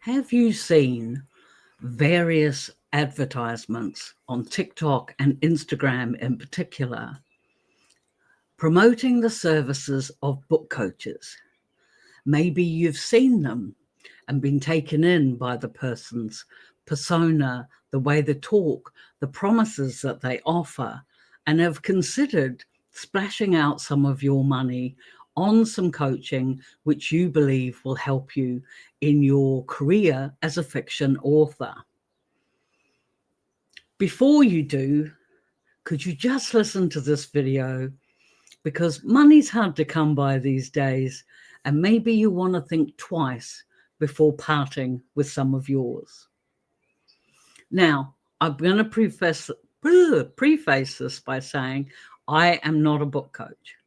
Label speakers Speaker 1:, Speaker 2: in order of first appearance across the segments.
Speaker 1: Have you seen various advertisements on TikTok and Instagram in particular promoting the services of book coaches? Maybe you've seen them and been taken in by the person's persona, the way they talk, the promises that they offer, and have considered splashing out some of your money on some coaching which you believe will help you in your career as a fiction author. Before you do, could you just listen to this video? Because money's hard to come by these days, and maybe you want to think twice before parting with some of yours. Now, I'm going to preface this by saying I am not a book coach.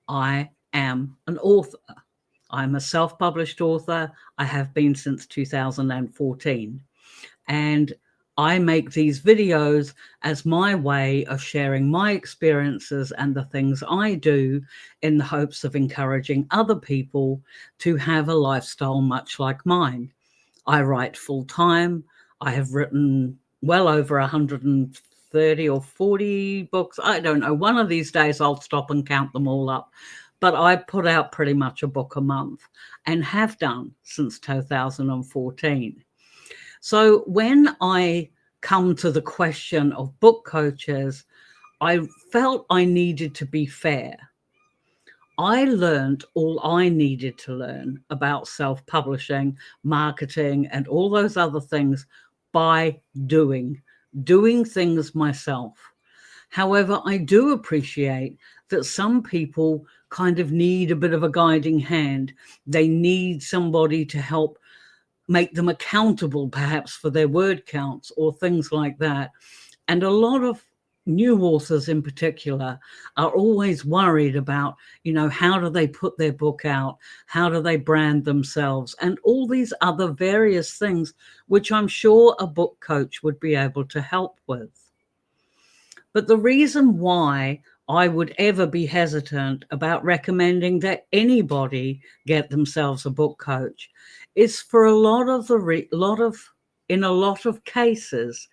Speaker 1: I am an author. I'm a self-published author. I have been since 2014. And I make these videos as my way of sharing my experiences and the things I do in the hopes of encouraging other people to have a lifestyle much like mine. I write full time. I have written well over 130 or 40 books. I don't know. One of these days I'll stop and count them all up. But I put out pretty much a book a month and have done since 2014. So when I come to the question of book coaches, I felt I needed to be fair. I learned all I needed to learn about self-publishing, marketing, and all those other things by doing things myself. However, I do appreciate that some people kind of need a bit of a guiding hand. They need somebody to help make them accountable, perhaps, for their word counts or things like that. And a lot of new authors in particular are always worried about, how do they put their book out? How do they brand themselves? And all these other various things, which I'm sure a book coach would be able to help with. But the reason why I would ever be hesitant about recommending that anybody get themselves a book coach is for in a lot of cases,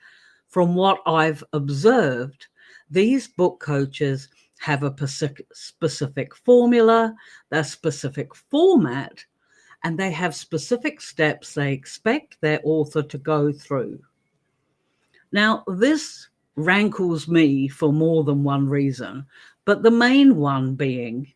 Speaker 1: from what I've observed, these book coaches have a specific formula, their specific format, and they have specific steps they expect their author to go through. Now, this rankles me for more than one reason, but the main one being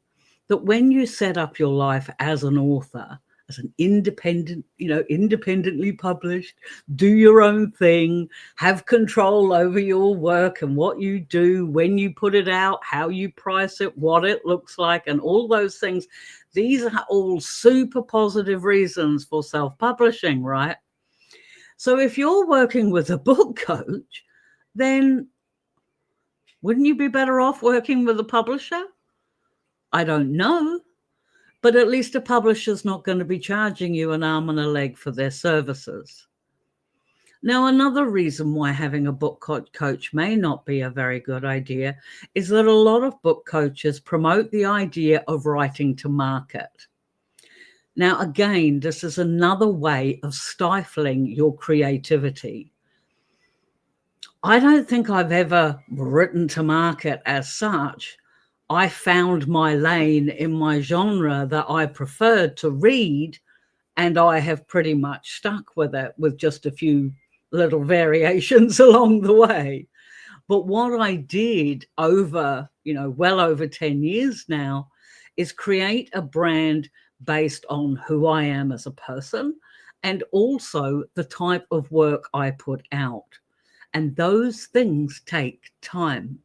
Speaker 1: that when you set up your life as an author, as an independently published, do your own thing, have control over your work and what you do, when you put it out, how you price it, what it looks like, and all those things. These are all super positive reasons for self-publishing, right? So if you're working with a book coach, then wouldn't you be better off working with a publisher? I don't know. But at least a publisher's not going to be charging you an arm and a leg for their services. Now, another reason why having a book coach may not be a very good idea is that a lot of book coaches promote the idea of writing to market. Now, again, this is another way of stifling your creativity. I don't think I've ever written to market as such. I found my lane in my genre that I preferred to read, and I have pretty much stuck with it with just a few little variations along the way. But what I did over, well over 10 years now is create a brand based on who I am as a person and also the type of work I put out. And those things take time.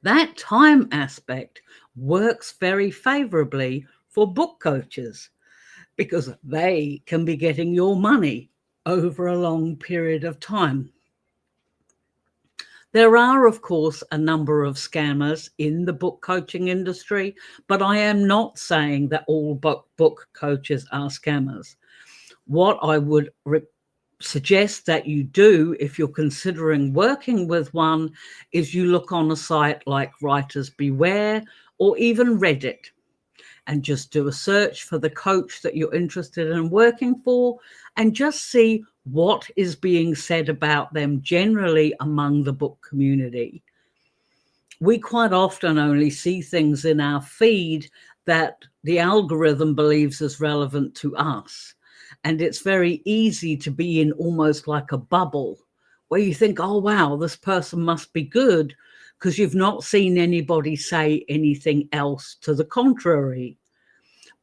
Speaker 1: That time aspect works very favorably for book coaches because they can be getting your money over a long period of time. There are, of course, a number of scammers in the book coaching industry, but I am not saying that all book coaches are scammers. What I would suggest that you do if you're considering working with one is you look on a site like Writers Beware or even Reddit and just do a search for the coach that you're interested in working for, and just see what is being said about them generally among the book community. We quite often only see things in our feed that the algorithm believes is relevant to us. And it's very easy to be in almost like a bubble where you think, oh, wow, this person must be good, because you've not seen anybody say anything else to the contrary.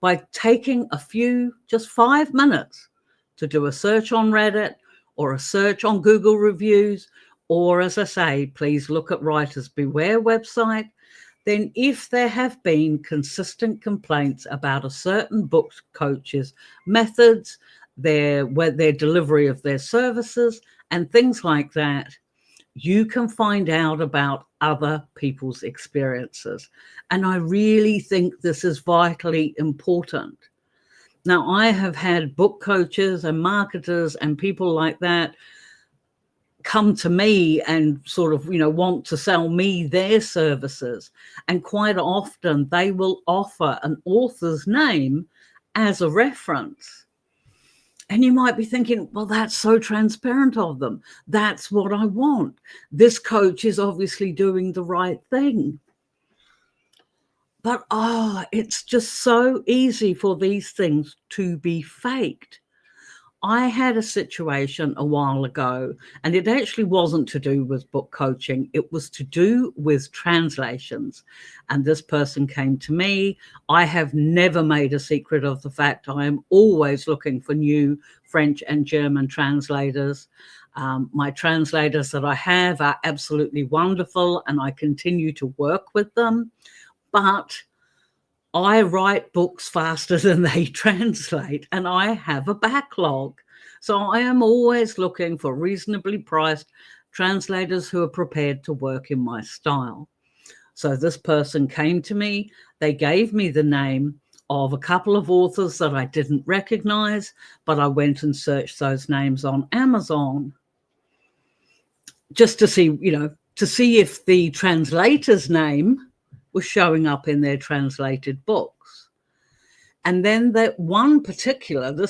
Speaker 1: By taking a few, just 5 minutes to do a search on Reddit or a search on Google reviews, or as I say, please look at Writers Beware website, then if there have been consistent complaints about a certain book coach's methods, their delivery of their services and things like that, you can find out about other people's experiences. And I really think this is vitally important. Now, I have had book coaches and marketers and people like that come to me and sort of, want to sell me their services. And quite often they will offer an author's name as a reference. And you might be thinking, well, that's so transparent of them. That's what I want. This coach is obviously doing the right thing. But, it's just so easy for these things to be faked. I had a situation a while ago, and it actually wasn't to do with book coaching. It was to do with translations. And this person came to me. I have never made a secret of the fact I am always looking for new French and German translators. My translators that I have are absolutely wonderful, and I continue to work with them. But I write books faster than they translate, and I have a backlog. So I am always looking for reasonably priced translators who are prepared to work in my style. So this person came to me. They gave me the name of a couple of authors that I didn't recognize, but I went and searched those names on Amazon just to see, if the translator's name was showing up in their translated books. And then this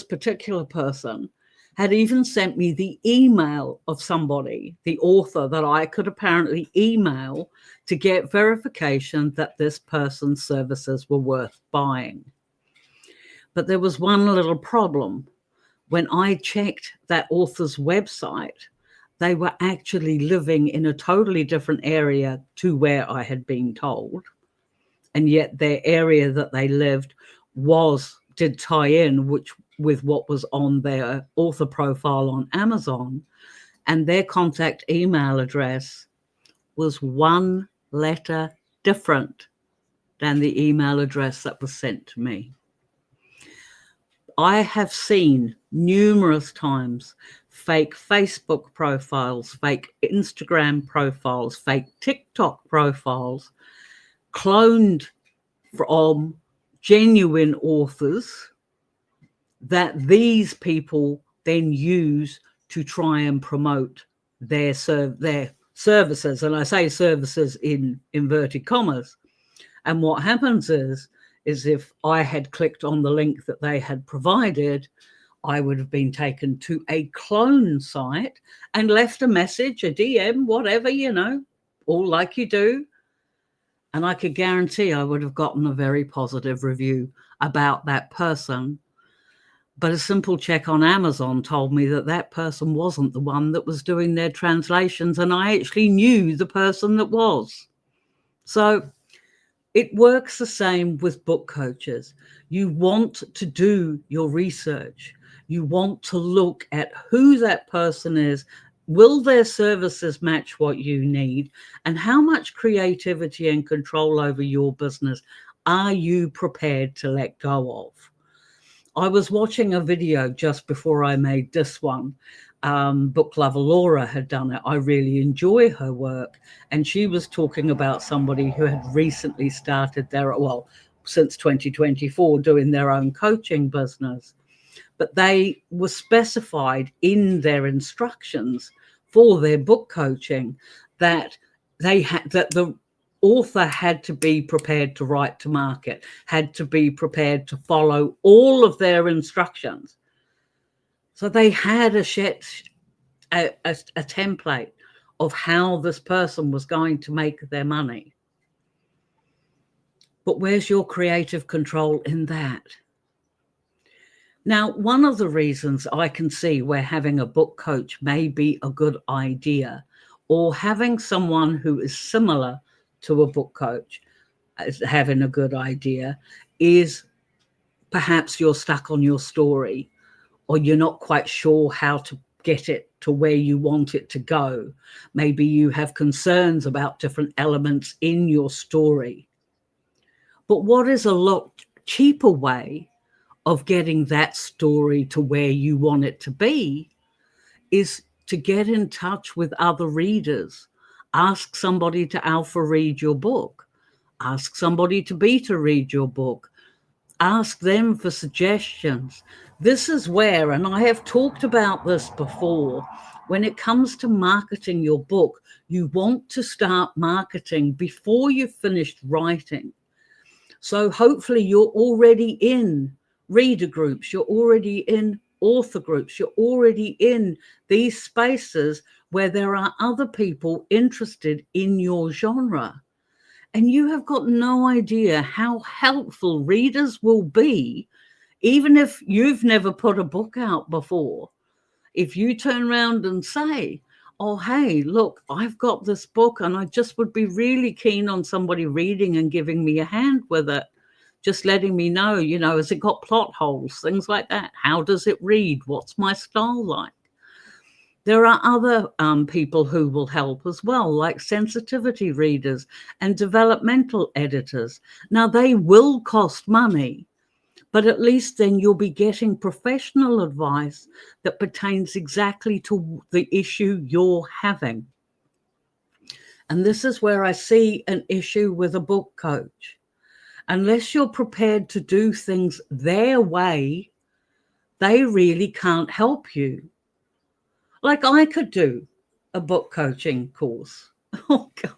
Speaker 1: particular person had even sent me the email of somebody, the author, that I could apparently email to get verification that this person's services were worth buying. But there was one little problem. When I checked that author's website, they were actually living in a totally different area to where I had been told. And yet their area that they lived did tie in with what was on their author profile on Amazon. And their contact email address was one letter different than the email address that was sent to me. I have seen numerous times fake Facebook profiles, fake Instagram profiles, fake TikTok profiles, cloned from genuine authors that these people then use to try and promote their services. And I say services in inverted commas. And what happens is if I had clicked on the link that they had provided, I would have been taken to a clone site and left a message, a DM, whatever, all like you do. And I could guarantee I would have gotten a very positive review about that person. But a simple check on Amazon told me that person wasn't the one that was doing their translations, and I actually knew the person that was. So it works the same with book coaches. You want to do your research. You want to look at who that person is. Will their services match what you need? And how much creativity and control over your business are you prepared to let go of? I was watching a video just before I made this one. Book lover Laura had done it. I really enjoy her work. And she was talking about somebody who had recently started since 2024, doing their own coaching business. But they were specified in their instructions for their book coaching that the author had to be prepared to write to market, had to be prepared to follow all of their instructions. So they had a template of how this person was going to make their money. But where's your creative control in that? Now, one of the reasons I can see where having a book coach may be a good idea, or having someone who is similar to a book coach as having a good idea, is perhaps you're stuck on your story, or you're not quite sure how to get it to where you want it to go. Maybe you have concerns about different elements in your story. But what is a lot cheaper way of getting that story to where you want it to be is to get in touch with other readers. Ask somebody to alpha read your book. Ask somebody to beta read your book. Ask them for suggestions. This is where, and I have talked about this before, when it comes to marketing your book, you want to start marketing before you've finished writing. So hopefully you're already in reader groups, you're already in author groups, you're already in these spaces where there are other people interested in your genre. And you have got no idea how helpful readers will be, even if you've never put a book out before. If you turn around and say, oh, hey, look, I've got this book and I just would be really keen on somebody reading and giving me a hand with it. Just letting me know, has it got plot holes, things like that? How does it read? What's my style like? There are other people who will help as well, like sensitivity readers and developmental editors. Now, they will cost money, but at least then you'll be getting professional advice that pertains exactly to the issue you're having. And this is where I see an issue with a book coach. Unless you're prepared to do things their way, they really can't help you. Like I could do a book coaching course. Oh God,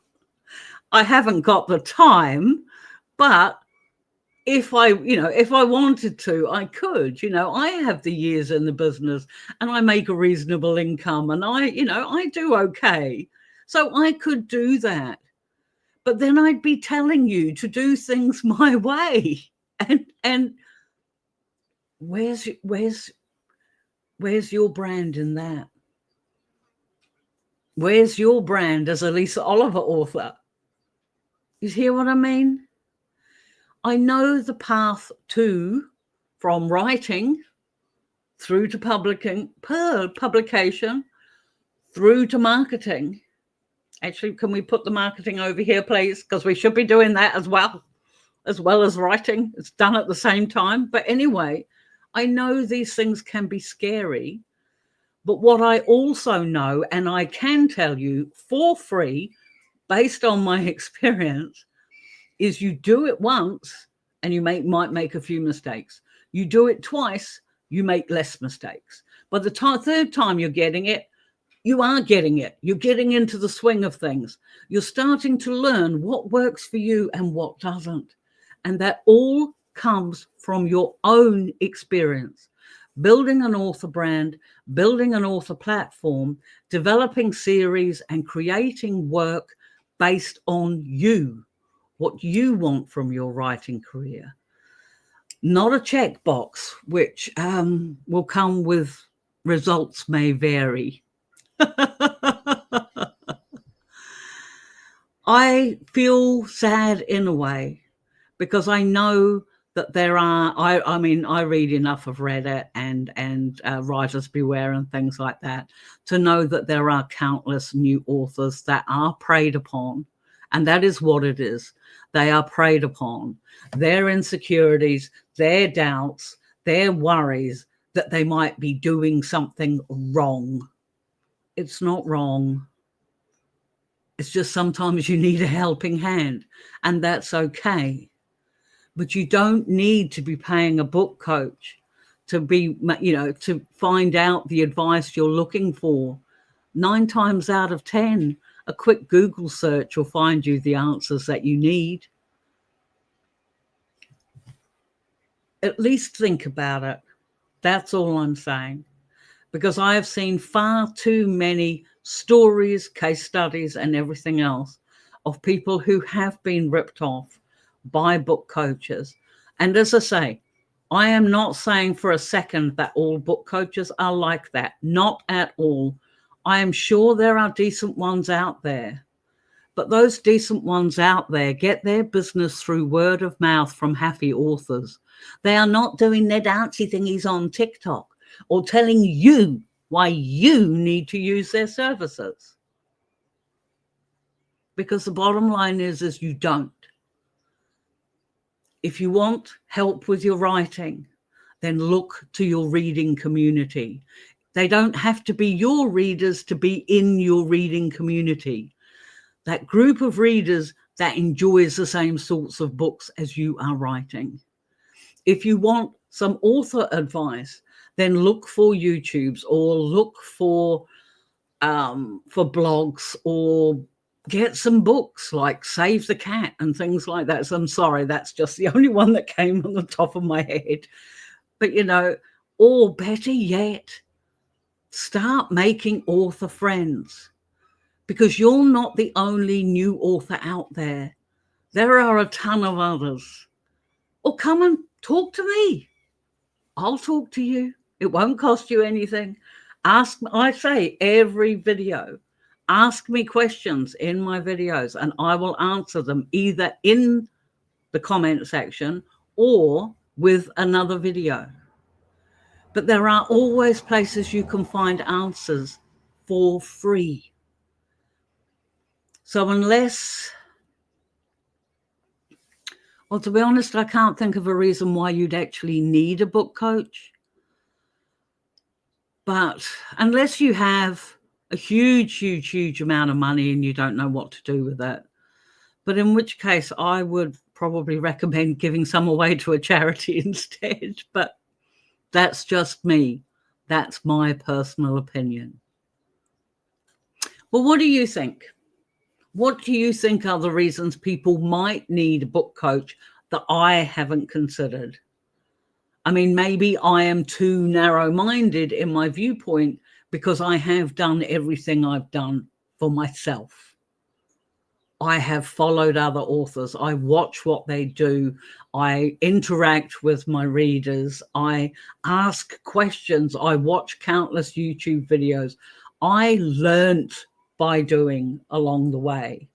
Speaker 1: I haven't got the time, but if I wanted to, I could. I have the years in the business and I make a reasonable income and I do okay. So I could do that. But then I'd be telling you to do things my way. And where's your brand in that? Where's your brand as a Lisa Oliver author? You hear what I mean? I know the path from writing through to publication, through to marketing. Actually, can we put the marketing over here, please? Because we should be doing that as well as writing. It's done at the same time. But anyway, I know these things can be scary. But what I also know, and I can tell you for free, based on my experience, is you do it once and you might make a few mistakes. You do it twice, you make less mistakes. By the third time you're getting it, you are getting it. You're getting into the swing of things. You're starting to learn what works for you and what doesn't. And that all comes from your own experience. Building an author brand, building an author platform, developing series and creating work based on you, what you want from your writing career. Not a checkbox, which will come with results may vary. I feel sad in a way because I know that there are, I read enough of Reddit and Writers Beware and things like that to know that there are countless new authors that are preyed upon. And that is what it is. They are preyed upon. Their insecurities, their doubts, their worries that they might be doing something wrong. It's not wrong. It's just sometimes you need a helping hand, and that's okay. But you don't need to be paying a book coach to to find out the advice you're looking for. 9 times out of 10, a quick Google search will find you the answers that you need. At least think about it. That's all I'm saying. Because I have seen far too many stories, case studies, and everything else of people who have been ripped off by book coaches. And as I say, I am not saying for a second that all book coaches are like that. Not at all. I am sure there are decent ones out there. But those decent ones out there get their business through word of mouth from happy authors. They are not doing their dancey thingies on TikTok or telling you why you need to use their services. Because the bottom line is you don't. If you want help with your writing, then look to your reading community. They don't have to be your readers to be in your reading community. That group of readers that enjoys the same sorts of books as you are writing. If you want some author advice, then look for YouTubes or look for blogs, or get some books like Save the Cat and things like that. So I'm sorry, that's just the only one that came on the top of my head. But, you know, or better yet, start making author friends, because you're not the only new author out there. There are a ton of others. Or come and talk to me. I'll talk to you. It won't cost you anything. Ask, I say every video, ask me questions in my videos and I will answer them either in the comment section or with another video. But there are always places you can find answers for free. So unless, well, to be honest, I can't think of a reason why you'd actually need a book coach. But unless you have a huge amount of money and you don't know what to do with it, but in which case I would probably recommend giving some away to a charity instead. But that's just me. That's my personal opinion. Well, what do you think? What do you think are the reasons people might need a book coach that I haven't considered? I mean, maybe I am too narrow-minded in my viewpoint because I have done everything I've done for myself. I have followed other authors. I watch what they do. I interact with my readers. I ask questions. I watch countless YouTube videos. I learnt by doing along the way.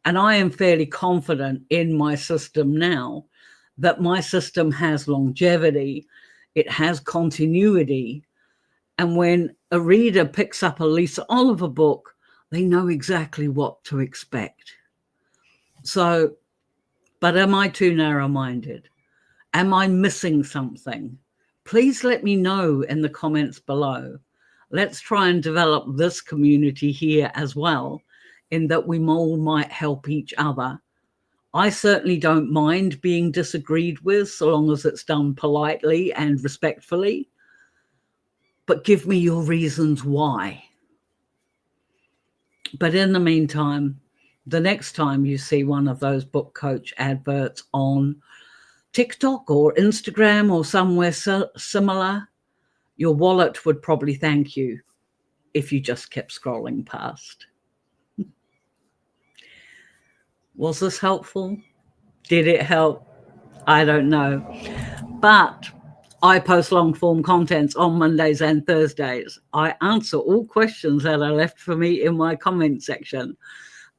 Speaker 1: And I am fairly confident in my system now that my system has longevity, it has continuity. And when a reader picks up a Lisa Oliver book, they know exactly what to expect. So, but am I too narrow-minded? Am I missing something? Please let me know in the comments below. Let's try and develop this community here as well, in that we all might help each other. I certainly don't mind being disagreed with so long as it's done politely and respectfully. But give me your reasons why. But in the meantime, the next time you see one of those book coach adverts on TikTok or Instagram or somewhere similar, your wallet would probably thank you if you just kept scrolling past. Was this helpful? Did it help? I don't know. But I post long form contents on Mondays and Thursdays. I answer all questions that are left for me in my comment section.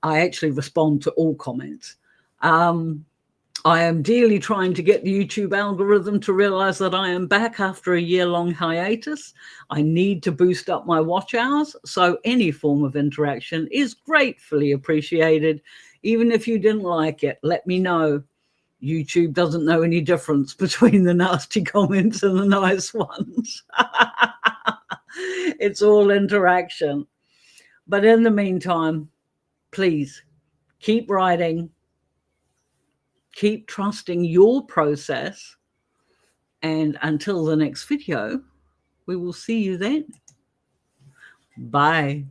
Speaker 1: I actually respond to all comments. I am dearly trying to get the YouTube algorithm to realize that I am back after a year-long hiatus. I need to boost up my watch hours, so any form of interaction is gratefully appreciated. Even if you didn't like it, let me know. YouTube doesn't know any difference between the nasty comments and the nice ones. It's all interaction. But in the meantime, please keep writing, keep trusting your process, and until the next video, we will see you then. Bye.